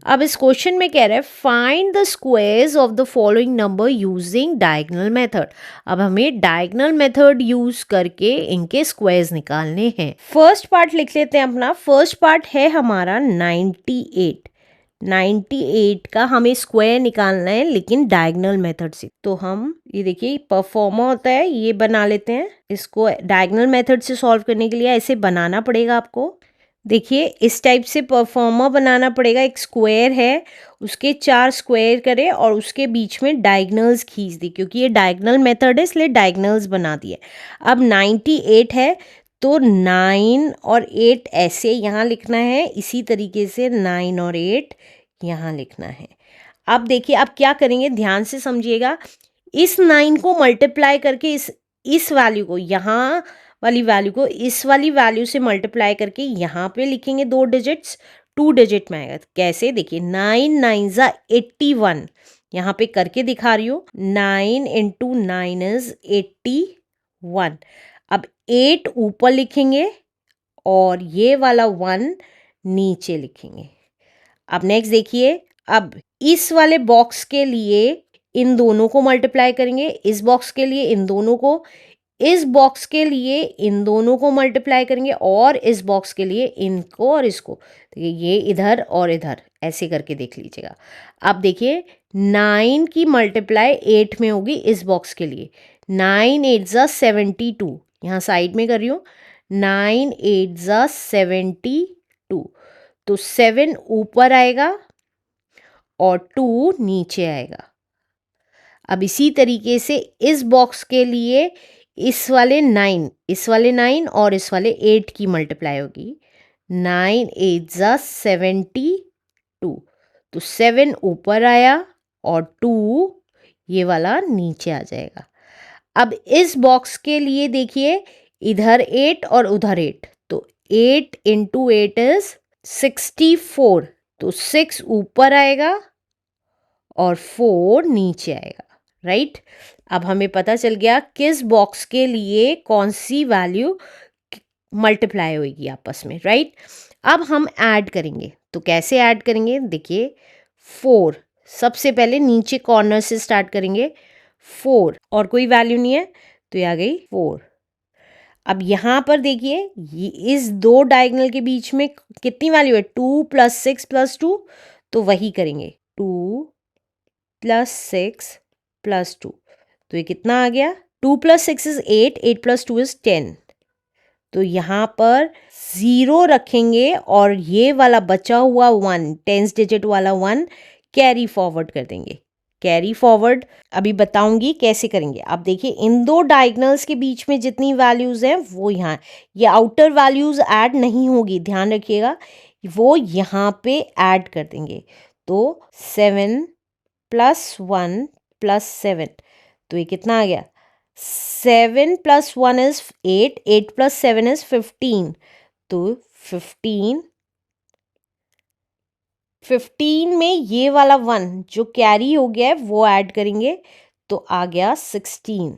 अब इस क्वेश्चन में कह रहा है find the squares of the following number using diagonal method. अब हमें डायगोनल मेथड यूज करके इनके स्क्वायर्स निकालने हैं। फर्स्ट पार्ट लिख लेते हैं अपना। फर्स्ट पार्ट है हमारा 98। 98 का हमें स्क्वायर निकालना है लेकिन डायगोनल मेथड से। तो हम ये देखिए परफॉर्मा होता है, ये बना लेते हैं। इसको डायगोनल मेथड से सॉल्व करने के लिए ऐसे बनाना पड़ेगा आपको। देखिए इस टाइप से परफॉर्मा बनाना पड़ेगा। एक स्क्वायर है, उसके 4 स्क्वायर करें और उसके बीच में डायगोनल्स खींच दी, क्योंकि ये डायगोनल मेथड है इसलिए डायगोनल्स बना दिए। अब 98 है तो 9 और 8 ऐसे यहाँ लिखना है, इसी तरीके से 9 और 8 यहाँ लिखना है। अब देखिए अब क्या करेंगे, ध्यान से समझिएगा। इस 9 को मल्टीप्लाई करके इस वैल्यू को, यहाँ वाली वैल्यू को इस वाली वैल्यू से मल्टीप्लाई करके यहाँ पे लिखेंगे 2 डिजिट्स, 2 डिजिट में आएगा। कैसे, देखिए 9 9 ज़ा 81, यहाँ पे करके दिखा रही हूँ। 9 इंटू 9 इज 81। अब 8 ऊपर लिखेंगे और ये वाला 1 नीचे लिखेंगे। अब नेक्स्ट देखिए, अब इस वाले बॉक्स के लिए इन दोनों को मल्टीप्लाई करेंगे, इस बॉक्स के लिए इन दोनों को, इस बॉक्स के लिए इन दोनों को मल्टीप्लाई करेंगे और इस बॉक्स के लिए इनको और इसको। तो ये इधर और इधर ऐसे करके देख लीजिएगा। अब देखिए 9 की मल्टीप्लाई 8 में होगी इस बॉक्स के लिए। 9 8 ज़ा 72, यहाँ साइड में कर रही हूँ। 9 8 ज़ा 72, तो 7 ऊपर आएगा और 2 नीचे आएगा। अब इसी तरीके से इस बॉक्स के लिए इस वाले 9, इस वाले 9 और इस वाले 8 की मल्टीप्लाई होगी। 9 8 ज़ा 72, तो 7 ऊपर आया और 2 ये वाला नीचे आ जाएगा। अब इस बॉक्स के लिए देखिए इधर 8 और उधर 8, तो 8 इंटू 8 इज 64, तो 6 ऊपर आएगा और 4 नीचे आएगा। राइट, अब हमें पता चल गया किस बॉक्स के लिए कौन सी वैल्यू मल्टीप्लाई होगी आपस में। राइट, अब हम ऐड करेंगे, तो कैसे ऐड करेंगे, देखिए 4 सबसे पहले नीचे कॉर्नर से स्टार्ट करेंगे। 4 और कोई वैल्यू नहीं है तो ये आ गई 4। अब यहाँ पर देखिए इस दो डायगोनल के बीच में कितनी वैल्यू है, 2 + 6 + 2, तो वही करेंगे 2 + 6 + 2, तो ये कितना आ गया, 2 + 6 इज 8, 8 + 2 इज 10। तो यहाँ पर 0 रखेंगे और ये वाला बचा हुआ 1, 10 डिजिट वाला 1 कैरी फॉरवर्ड कर देंगे। कैरी फॉरवर्ड अभी बताऊंगी कैसे करेंगे। अब देखिए इन दो डायगोनल्स के बीच में जितनी वैल्यूज हैं वो यहाँ, ये आउटर वैल्यूज ऐड नहीं होगी, ध्यान रखिएगा, वो यहाँ पे ऐड कर देंगे। तो 7 + 1 + 7, तो ये कितना आ गया, 7 + 1 इज 8, 8 + 7 इज 15, तो 15 में ये वाला 1 जो कैरी हो गया है वो ऐड करेंगे, तो आ गया 16।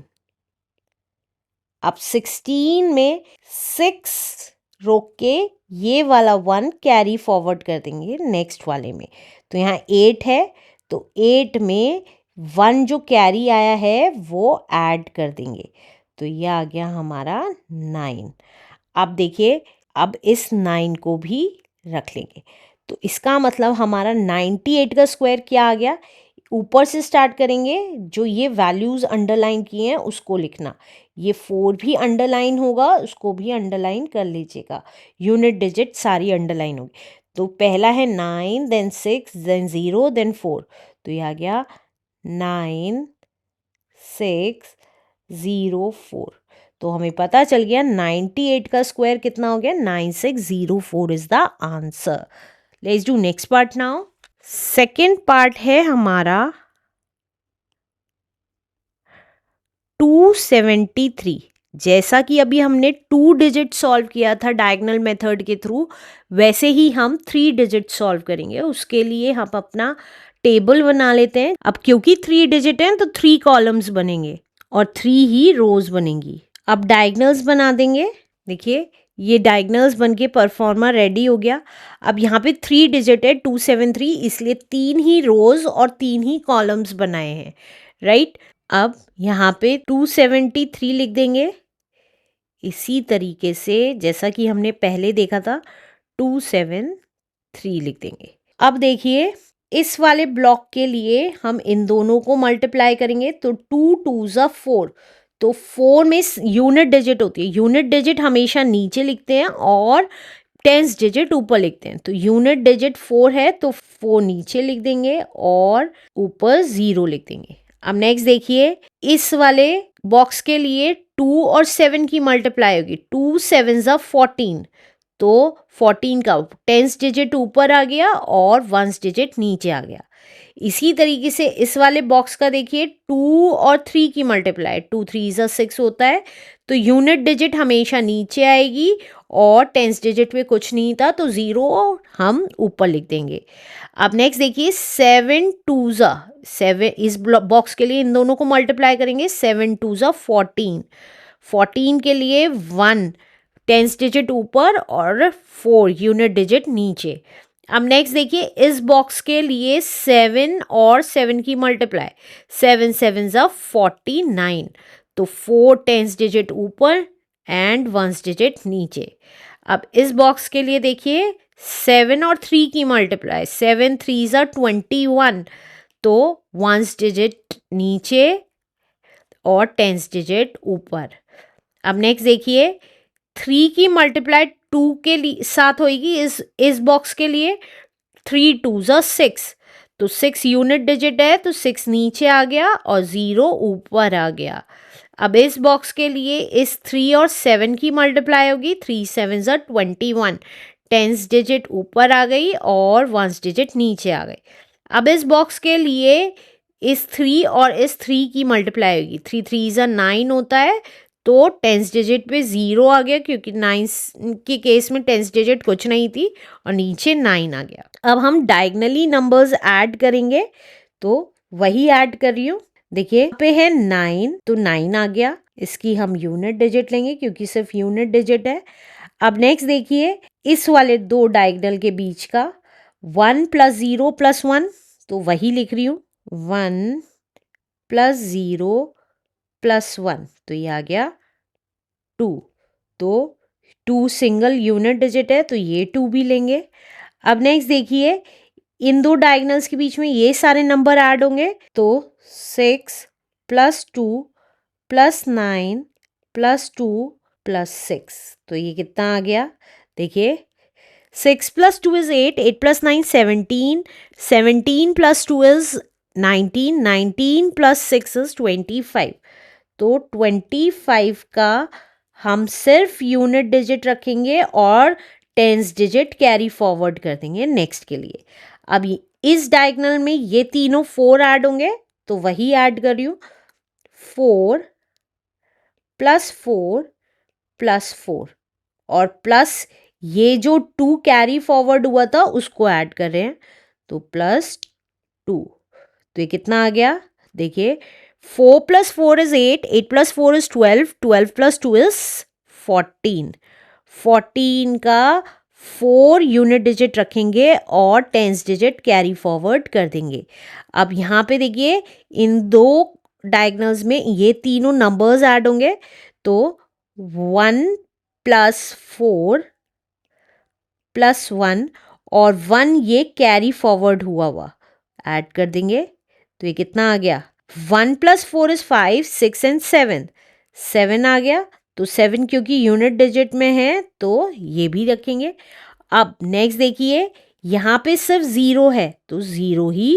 अब 16 में 6 रोक के ये वाला 1 कैरी फॉरवर्ड कर देंगे नेक्स्ट वाले में। तो यहाँ 8 है, तो 8 में 1 जो कैरी आया है वो ऐड कर देंगे, तो ये आ गया हमारा 9। अब देखिए अब इस 9 को भी रख लेंगे, तो इसका मतलब हमारा 98 का स्क्वायर क्या आ गया, ऊपर से स्टार्ट करेंगे, जो ये वैल्यूज़ अंडरलाइन किए हैं उसको लिखना। ये 4 भी अंडरलाइन होगा, उसको भी अंडरलाइन कर लीजिएगा, यूनिट डिजिट सारी अंडरलाइन होगी। तो पहला है 9, देन 6, देन 0, देन 4, तो ये आ गया 9 6 0 4। तो हमें पता चल गया 98 का स्क्वायर कितना हो गया, 9604 is the answer. Let's do next part now. Second part है हमारा 273। जैसा कि अभी हमने 2 डिजिट सॉल्व किया था डायगोनल मेथड के थ्रू, वैसे ही हम 3 डिजिट सॉल्व करेंगे। उसके लिए हम अपना टेबल बना लेते हैं। अब क्योंकि 3 डिजिट हैं तो 3 कॉलम्स बनेंगे और 3 ही रोज बनेंगी। अब डायगोनल्स बना देंगे। देखिए ये डायगनल्स बन के परफॉर्मा रेडी हो गया। अब यहाँ पे 3 डिजिट है 273, इसलिए 3 ही रोज और 3 ही कॉलम्स बनाए हैं, राइट। अब यहाँ पे 273 लिख देंगे, इसी तरीके से जैसा कि हमने पहले देखा था 273 लिख देंगे। अब देखिए इस वाले ब्लॉक के लिए हम इन दोनों को मल्टीप्लाई करेंगे तो 2 2 ज़ा 4, तो 4 में यूनिट डिजिट होती है, यूनिट डिजिट हमेशा नीचे लिखते हैं और टेंस डिजिट ऊपर लिखते हैं। तो यूनिट डिजिट 4 है तो 4 नीचे लिख देंगे और ऊपर 0 लिख देंगे। अब नेक्स्ट देखिए इस वाले बॉक्स के लिए 2 और 7 की मल्टीप्लाई होगी, 2 7 ज़ा 14, तो 14 का टेंस डिजिट ऊपर आ गया और वंस डिजिट नीचे आ गया। इसी तरीके से इस वाले बॉक्स का देखिए 2 और 3 की मल्टीप्लाई, 2 3 ज़ा 6 होता है, तो यूनिट डिजिट हमेशा नीचे आएगी और टेंस डिजिट में कुछ नहीं था तो 0 हम ऊपर लिख देंगे। अब नेक्स्ट देखिए 7 2 ज़ा 7, इस बॉक्स के लिए इन दोनों को मल्टीप्लाई करेंगे, 7 2 ज़ा 14, 14 के लिए 1 टेंस डिजिट ऊपर और 4 यूनिट डिजिट नीचे। अब नेक्स्ट देखिए इस बॉक्स के लिए 7 और 7 की मल्टीप्लाई, 7 7 ज़ा 49, तो 4 टेंस डिजिट ऊपर एंड वंस डिजिट नीचे। अब इस बॉक्स के लिए देखिए 7 और 3 की मल्टीप्लाई, 7 3 ज़ा 21, तो वंस डिजिट नीचे और टेंस डिजिट ऊपर। अब नेक्स्ट देखिए 3 की मल्टीप्लाई 2 के लिए साथ होगी इस बॉक्स के लिए, 3 2 ज़ा 6, तो 6 यूनिट डिजिट है तो 6 नीचे आ गया और 0 ऊपर आ गया। अब इस बॉक्स के लिए इस 3 और 7 की मल्टीप्लाई होगी, 3 7 ज़ा 21, टेंस डिजिट ऊपर आ गई और वंस डिजिट नीचे आ गई। अब इस बॉक्स के लिए इस 3 और इस 3 की मल्टीप्लाई होगी, 3 3 ज़ा 9 होता है, तो टेंस डिजिट पे 0 आ गया क्योंकि 9 के केस में टेंस डिजिट कुछ नहीं थी और नीचे 9 आ गया। अब हम डायगनली नंबर्स ऐड करेंगे, तो वही ऐड कर रही हूँ। देखिए यहाँ पे है 9, तो 9 आ गया, इसकी हम यूनिट डिजिट लेंगे क्योंकि सिर्फ यूनिट डिजिट है। अब नेक्स्ट देखिए इस वाले दो डायगनल के बीच का 1 + 0 + 1, तो वही लिख रही हूँ, 1 + 0 + 1, तो ये आ गया 2, तो 2 सिंगल यूनिट डिजिट है तो ये 2 भी लेंगे। अब नेक्स्ट देखिए इन दो डायगनल्स के बीच में ये सारे नंबर ऐड होंगे, तो 6 + 2 + 9 + 2 + 6, तो ये कितना आ गया, देखिए 6 + 2 is 8, 8 + 9 17, 17 + 2 is 19, 19 + 6 is 25, तो 25 का हम सिर्फ यूनिट डिजिट रखेंगे और टेंस डिजिट कैरी फॉरवर्ड कर देंगे नेक्स्ट के लिए। अब इस डायगनल में ये तीनों 4 ऐड होंगे, तो वही ऐड कर रही हूँ, 4 + 4 + 4 और प्लस ये जो 2 कैरी फॉरवर्ड हुआ था उसको ऐड कर रहे हैं, तो +2, तो ये कितना आ गया, देखिए 4 + 4 is 8, 8 + 4 is 12, 12 + 2 is 14, 14 का 4 यूनिट डिजिट रखेंगे और टेंस डिजिट कैरी फॉरवर्ड कर देंगे। अब यहाँ पे देखिए इन दो डायगनल्स में ये तीनों नंबर्स ऐड होंगे, तो 1 + 4 + 1 और 1 ये कैरी फॉरवर्ड हुआ ऐड कर देंगे, तो ये कितना आ गया, 1 + 4 is 5, 6 and 7, 7 आ गया, तो 7 क्योंकि यूनिट डिजिट में है तो ये भी रखेंगे। अब नेक्स्ट देखिए यहाँ पे सिर्फ 0 है तो 0 ही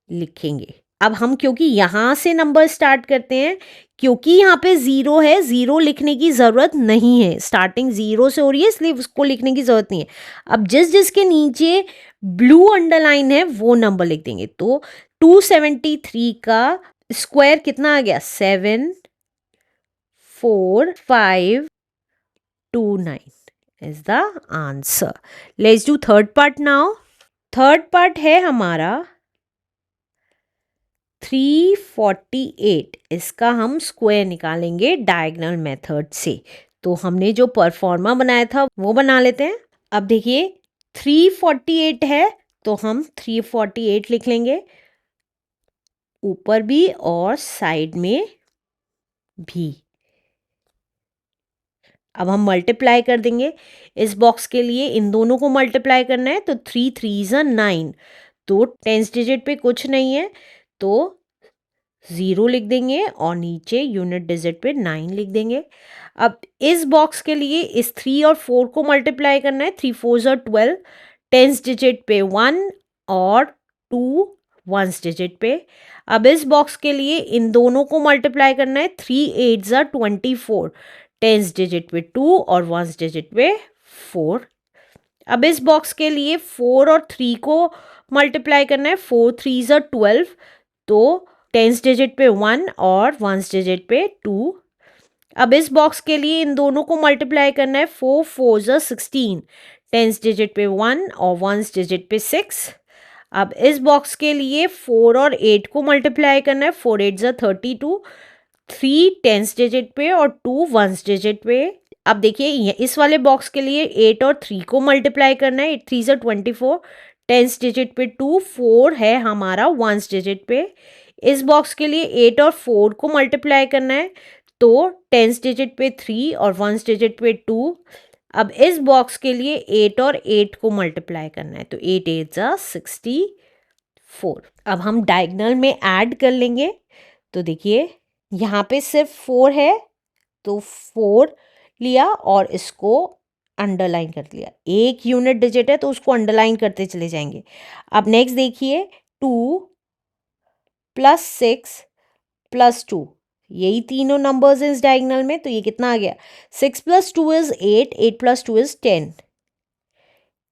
लिखेंगे। अब हम क्योंकि यहाँ से नंबर स्टार्ट करते हैं, क्योंकि यहाँ पे 0 है, 0 लिखने की ज़रूरत नहीं है, स्टार्टिंग 0 से हो रही है इसलिए उसको लिखने की ज़रूरत नहीं है। अब जिसके नीचे ब्लू अंडरलाइन है वो नंबर लिख देंगे, तो 273 का स्क्वायर कितना आ गया, 7 4 5 2 9 is the answer. Let's do third part now. Third part है हमारा 348, इसका हम स्क्वायर निकालेंगे डायगोनल मेथड से। तो हमने जो परफॉर्मा बनाया था वो बना लेते हैं। अब देखिए 348 है तो हम 348 लिख लेंगे, ऊपर भी और साइड में भी। अब हम मल्टीप्लाई कर देंगे, इस बॉक्स के लिए इन दोनों को मल्टीप्लाई करना है, तो 3 3 9, तो टेंस डिजिट पे कुछ नहीं है तो 0 लिख देंगे और नीचे यूनिट डिजिट पे 9 लिख देंगे। अब इस बॉक्स के लिए इस 3 और 4 को मल्टीप्लाई करना है, 3 4 12, टेंस डिजिट पे 1 और 2 वंस डिजिट पे। अब इस बॉक्स के लिए इन दोनों को मल्टीप्लाई करना है, 3 8 24, टेंस डिजिट पे 2 और वंस डिजिट पे 4। अब इस बॉक्स के लिए 4 और 3 को मल्टीप्लाई करना है, 4 3 12, तो टेंस डिजिट पे 1 और वंस डिजिट पे 2। अब इस बॉक्स के लिए इन दोनों को मल्टीप्लाई करना है, 4 4 16, टेंस डिजिट पे 1 और वंस डिजिट पे 6। अब इस बॉक्स के लिए 4 और 8 को मल्टीप्लाई करना है, 4 8 32, 3 टेंस डिजिट पे और 2 वंस डिजिट पे। अब देखिए इस वाले बॉक्स के लिए 8 और 3 को मल्टीप्लाई करना है, 8 3 24, टेंस डिजिट पे 2, 4 है हमारा वंस डिजिट पे। इस बॉक्स के लिए 8 और 4 को मल्टीप्लाई करना है, तो टेंस डिजिट पे 3 और वंस डिजिट पे 2। अब इस बॉक्स के लिए 8 और 8 को मल्टीप्लाई करना है, तो 8 8 64। अब हम डायगोनल में ऐड कर लेंगे, तो देखिए यहाँ पे सिर्फ 4 है तो 4 लिया और इसको अंडरलाइन कर लिया, एक यूनिट डिजिट है तो उसको अंडरलाइन करते चले जाएंगे। अब नेक्स्ट देखिए 2 + 6 + 2, यही तीनों नंबर्स इस डायगोनल में, तो ये कितना आ गया, 6 + 2 = 8, 8 + 2 = 10।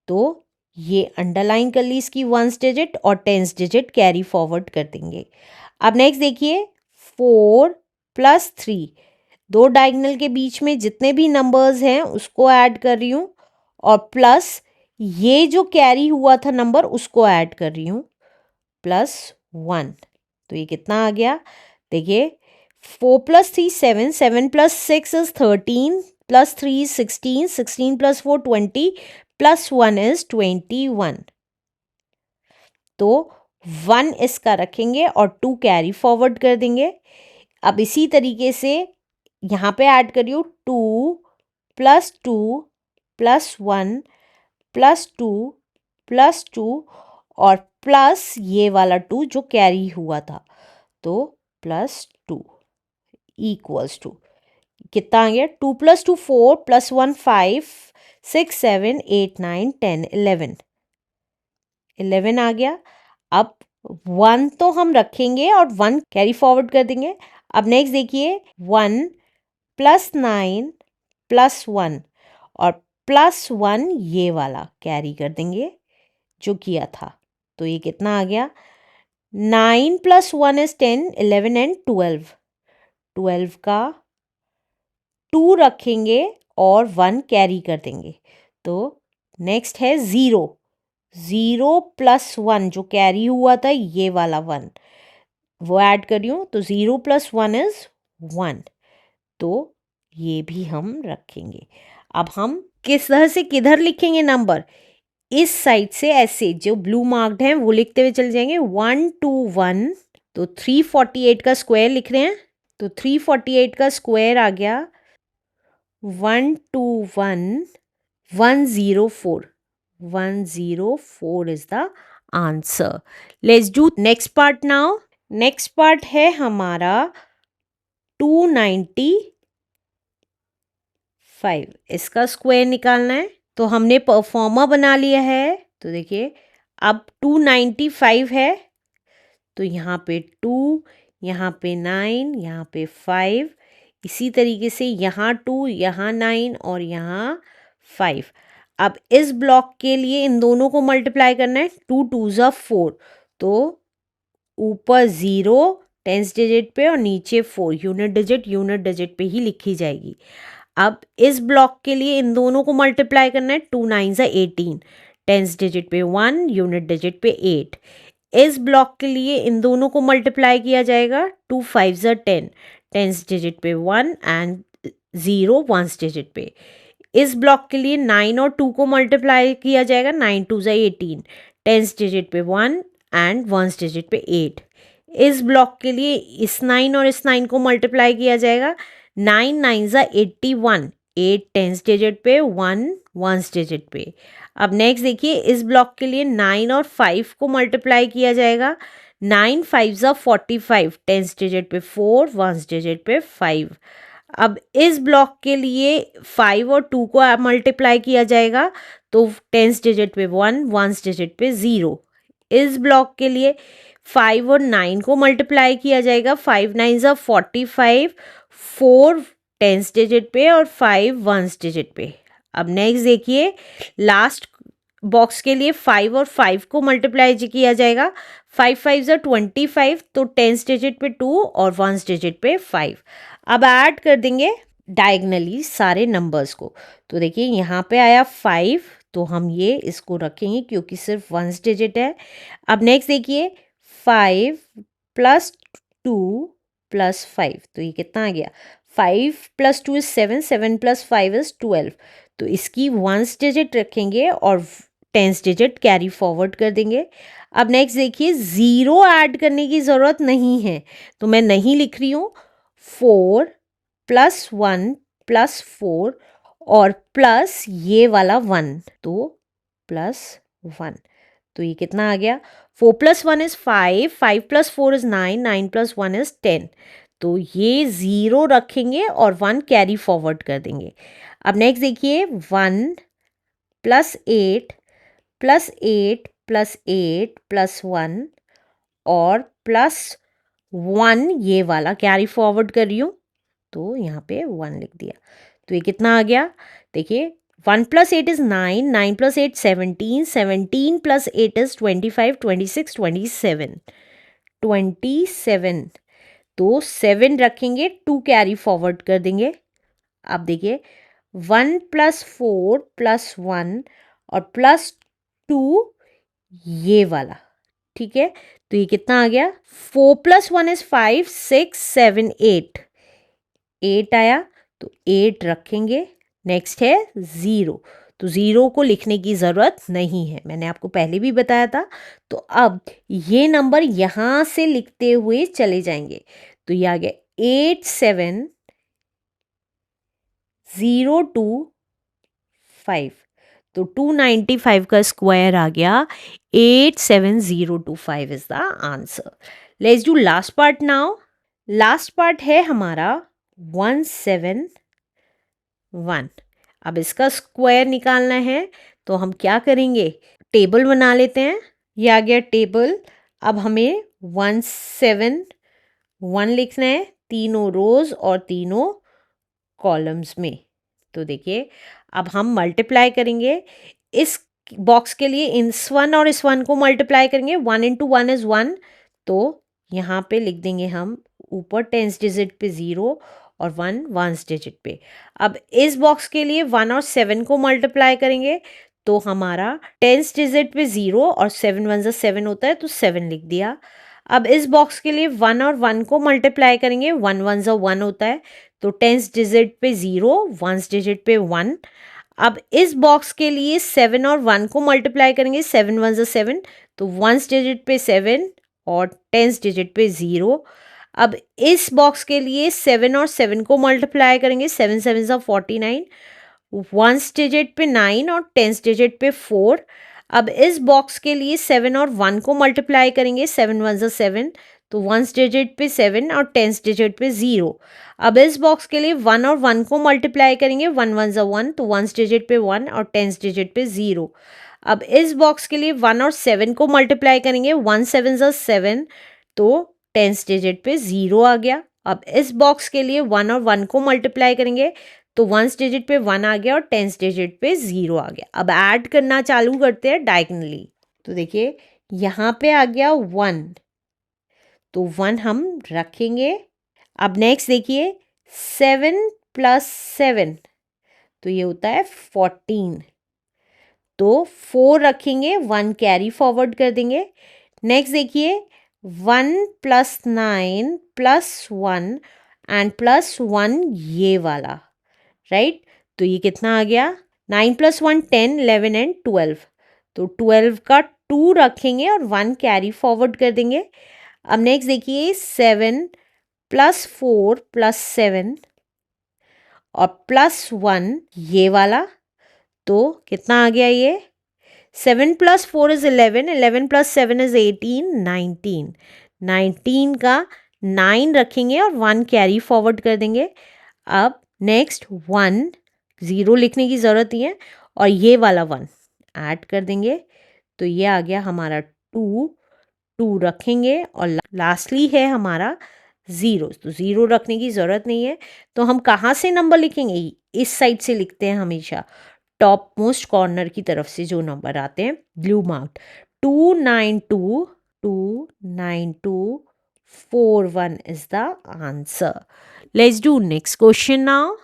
तो ये अंडरलाइन कर ली इसकी वंस डिजिट और टेंस डिजिट कैरी फॉरवर्ड कर देंगे। अब नेक्स्ट देखिए 4 + 3, दो डायगोनल के बीच में जितने भी नंबर्स हैं उसको ऐड कर रही हूँ और प्लस ये जो कैरी हुआ था नंबर उसको ऐड कर रही हूँ, +1। तो ये कितना आ गया, देखिए 4 + 3 7, 7 + 6 is 13, + 3 is 16, 16 + 4 20, +1 is 21। तो 1 इसका रखेंगे और 2 कैरी फॉरवर्ड कर देंगे। अब इसी तरीके से यहाँ पे ऐड करियो 2 + 2 + 1 + 2 + 2 और प्लस ये वाला 2 जो कैरी हुआ था, तो +2 = कितना आ गया, 2 + 2 4 + 1 5 6 7 8 9 10 11 आ गया। अब 1 तो हम रखेंगे और 1 कैरी फॉरवर्ड कर देंगे। अब नेक्स्ट देखिए 1 + 9 + 1 और +1 ये वाला कैरी कर देंगे जो किया था, तो ये कितना आ गया, 9 + 1 is 10, 11 and 12, 12 का 2 रखेंगे और 1 कैरी कर देंगे। तो नेक्स्ट है 0, 0 + 1 जो कैरी हुआ था ये वाला 1, वो ऐड कर रही हूँ, तो 0 + 1 is 1, तो ये भी हम रखेंगे। अब हम किस तरह से किधर लिखेंगे नंबर, इस साइड से ऐसे जो ब्लू मार्क्ड हैं वो लिखते हुए चले जाएंगे 1 2 1, तो 348 का स्क्वायर लिख रहे हैं, तो 348 का स्क्वायर आ गया 121 104, 104 is the answer. Let's do next part now. Next part है हमारा 295, इसका स्क्वायर निकालना है, तो हमने परफॉर्मा बना लिया है। तो देखिए अब 295 है, तो यहाँ पे 2, यहाँ पे 9, यहाँ पे 5, इसी तरीके से यहाँ 2, यहाँ 9 और यहाँ 5। अब इस ब्लॉक के लिए इन दोनों को मल्टीप्लाई करना है, 2 2 = 4, तो ऊपर 0 टेंस डिजिट पे और नीचे 4 यूनिट डिजिट पे ही लिखी जाएगी। अब इस ब्लॉक के लिए इन दोनों को मल्टीप्लाई करना है, 2 9 = 18, टेंस डिजिट पे 1, यूनिट डिजिट पे 8। इस ब्लॉक के लिए इन दोनों को मल्टीप्लाई किया जाएगा, 2 5 = 10, टेंस डिजिट पे 1 एंड 0 वंस डिजिट पे। इस ब्लॉक के लिए 9 और 2 को मल्टीप्लाई किया जाएगा, 9 2 ज़ा 18, टेंस डिजिट पे 1 एंड वंस डिजिट पे 8। इस ब्लॉक के लिए इस 9 और इस 9 को मल्टीप्लाई किया जाएगा, 9 9 ज़ा 81, 8 टेंस डिजिट पे 1 वंस डिजिट पे। अब नेक्स्ट देखिए, इस ब्लॉक के लिए 9 और 5 को मल्टीप्लाई किया जाएगा, 9 5 ज़ा 45, टेंस डिजिट पे 4 वंस डिजिट पे 5। अब इस ब्लॉक के लिए 5 और 2 को मल्टीप्लाई किया जाएगा, तो टेंस डिजिट पे 1 वंस डिजिट पे 0। इस ब्लॉक के लिए 5 और 9 को मल्टीप्लाई किया जाएगा, 5 9 ज़ा 45, 4 टेंस डिजिट पे और 5 वंस डिजिट पे। अब नेक्स्ट देखिए, लास्ट बॉक्स के लिए 5 और 5 को मल्टीप्लाई किया जाएगा, 5 5 ज़ा 25, तो टेंस डिजिट पे 2 और वंस डिजिट पे 5। अब ऐड कर देंगे डायगनली सारे नंबर्स को। तो देखिए यहाँ पे आया 5, तो हम ये इसको रखेंगे क्योंकि सिर्फ वंस डिजिट है। अब नेक्स्ट देखिए, 5 प्लस 2 प्लस 5, तो ये कितना आ गया, 5 प्लस 2 इज 7, 7 प्लस 5 इज 12। तो इसकी वंस डिजिट रखेंगे और टेंस डिजिट कैरी फॉरवर्ड कर देंगे। अब नेक्स्ट देखिए, 0 ऐड करने की ज़रूरत नहीं है, तो मैं नहीं लिख रही हूँ। 4 प्लस 1 प्लस 4 और प्लस ये वाला 1, तो प्लस 1, तो ये कितना आ गया, 4 plus 1 is 5, 5 plus 4 is 9, 9 plus 1 is 10। तो ये 0 रखेंगे और 1 कैरी फॉरवर्ड कर देंगे। अब नेक्स्ट देखिए, 1 प्लस 8 प्लस 8 प्लस 8 प्लस 1 और प्लस 1 ये वाला कैरी फॉरवर्ड कर रही हूँ, तो यहाँ पे 1 लिख दिया। तो ये कितना आ गया, देखिए 1 plus 8 is 9, 9 plus 8 17, 17 plus 8 is 25, 26 27, 27। तो 7 रखेंगे, 2 कैरी फॉरवर्ड कर देंगे। अब देखिए, 1 प्लस 4 प्लस 1 और प्लस 2 ये वाला, ठीक है। तो ये कितना आ गया, 4 प्लस 1 इज़ 5, 6 7 8, 8 आया, तो 8 रखेंगे। नेक्स्ट है 0, तो 0 को लिखने की ज़रूरत नहीं है, मैंने आपको पहले भी बताया था। तो अब ये नंबर यहाँ से लिखते हुए चले जाएंगे, तो ये आ गया 8 7 0 2 5, तो 295 का स्क्वायर आ गया, 87025 is the answer. Let's do last part now. Last part है हमारा 171। अब इसका स्क्वायर निकालना है, तो हम क्या करेंगे, टेबल बना लेते हैं। ये आ गया टेबल। अब हमें 171 लिखना है, तीनों रोज और तीनों कॉलम्स में। तो देखिए, अब हम मल्टीप्लाई करेंगे इस बॉक्स के लिए, इस 1 और इस 1 को मल्टीप्लाई करेंगे, 1 इंटू 1 इज़ 1, तो यहाँ पे लिख देंगे हम ऊपर टेंस डिजिट पे 0 और 1 वंस डिजिट पे। अब इस बॉक्स के लिए 1 और 7 को मल्टीप्लाई करेंगे, तो हमारा टेंस डिजिट पे 0 और 7 1 7 होता है, तो 7 लिख दिया। अब इस बॉक्स के लिए 1 और 1 को मल्टीप्लाई करेंगे, 1 1 1 होता है, तो टेंस डिजिट पे 0, वंस डिजिट पे 1। अब इस बॉक्स के लिए 7 और 1 को मल्टीप्लाई करेंगे, 7 1 7, तो वंस डिजिट पे 7 और टेंस डिजिट पे 0। अब इस बॉक्स के लिए 7 और 7 को मल्टीप्लाई करेंगे, 7 7 49, वंस डिजिट पे 9 और टेंस डिजिट पे 4। अब इस बॉक्स के लिए 7 और 1 को मल्टीप्लाई करेंगे, 7 1 7, तो वंस डिजिट पे 7 और टेंस डिजिट पे 0। अब इस बॉक्स के लिए 1 और 1 को मल्टीप्लाई करेंगे, 1 1 1, तो वंस डिजिट पे 1 और टेंस डिजिट पे 0। अब इस बॉक्स के लिए 1 और 7 को मल्टीप्लाई करेंगे, 1 7 7, तो टेंस डिजिट पे 0 आ गया। अब इस बॉक्स के लिए 1 और 1 को मल्टीप्लाई करेंगे, तो वंस डिजिट पे 1 आ गया और टेंस डिजिट पे 0 आ गया। अब ऐड करना चालू करते हैं डायगनली। तो देखिए, यहाँ पे आ गया 1, तो 1 हम रखेंगे। अब नेक्स्ट देखिए, 7 प्लस 7, तो ये होता है 14, तो 4 रखेंगे, 1 कैरी फॉरवर्ड कर देंगे। नेक्स्ट देखिए, 1 प्लस 9 प्लस 1 एंड प्लस 1 ये वाला, राइट। तो ये कितना आ गया, 9 + 1 10, 11 एंड 12। तो 12 का 2 रखेंगे और 1 कैरी फॉरवर्ड कर देंगे। अब नेक्स्ट देखिए 7 + 4 + 7 और +1 ये वाला, तो कितना आ गया ये, 7 + 4 इज 11, 11 + 7 इज 18, 19। 19 का 9 रखेंगे और 1 कैरी फॉरवर्ड कर देंगे। अब नेक्स्ट 1, 0 लिखने की ज़रूरत नहीं है, और ये वाला 1 ऐड कर देंगे। तो ये आ गया हमारा 2, 2 रखेंगे और लास्टली है हमारा 0। तो 0 रखने की ज़रूरत नहीं है। तो हम कहाँ से नंबर लिखेंगे, इस साइड से लिखते हैं हमेशा, टॉप मोस्ट कॉर्नर की तरफ से जो नंबर आते हैं blue marked. 292, 29241 is the answer. Let's do next question now.